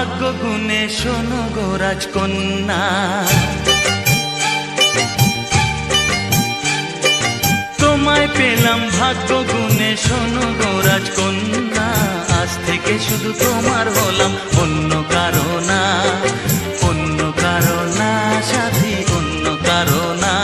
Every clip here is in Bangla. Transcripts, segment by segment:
ভাগ্য গুণে শোনো গো রাজকন্যা, তোমায় পেলাম ভাগ্য গুণে শোনো গো রাজকন্যা। আজ থেকে শুধু তোমার হলাম, অন্য কারো না, অন্য কারো না সাথী, অন্য কারো না।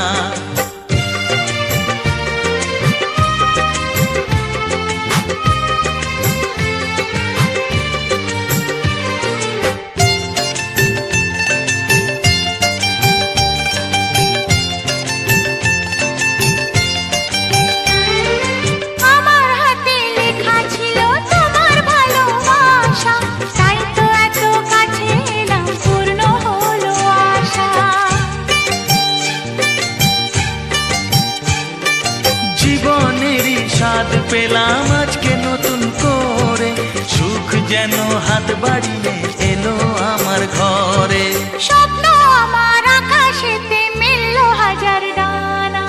স্বাদ পেলাম আজকে নতুন করে, সুখ যেন হাত বাড়িয়ে এলো আমার ঘরে। স্বপ্ন আমার আকাশেতে মেললো হাজার ডানা,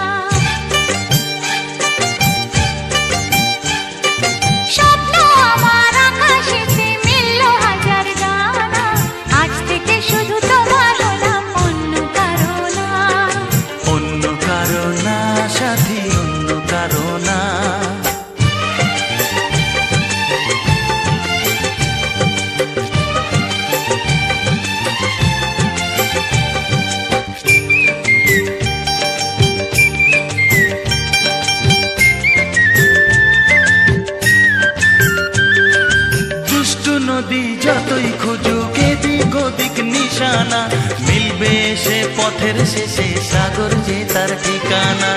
স্বপ্ন আমার আকাশেতে মেললো হাজার ডানা। আজ থেকে শুধু তোমার হলাম, অন্য কারো না, অন্য কারো না সাথী, অন্য কারো না। নদী যতই খুঁজুক এদিক ওদিক নিশানা, মিলবে সে পথের শেষে সাগর যে তার ঠিকানা।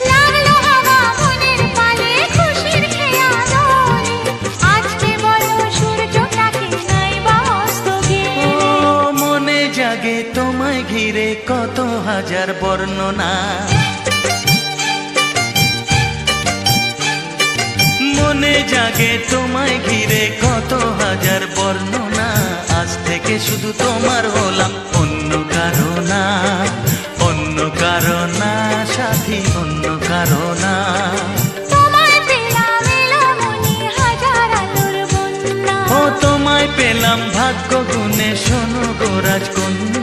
লাগলো হাওয়া মনের পালে খুশির খেয়া দোলে, আজকে বলো সূর্যটাকে নাই বা অস্ত গেলে। ও মনে জাগে তোমায় ঘিরে কত হাজার বর্ণনা, মনে জাগে তোমায় ঘিরে কত হাজার বর্ণনা। আজ থেকে শুধু তোমার হলাম, অন্য কারো না, অন্য কারো না সাথী, অন্য কারো না। তোমায় পেলাম এলোমনি হাজার আলোর বন্যা, ও তোমায় পেলাম ভাগ্য গুণে শোনো গো রাজকন্যা।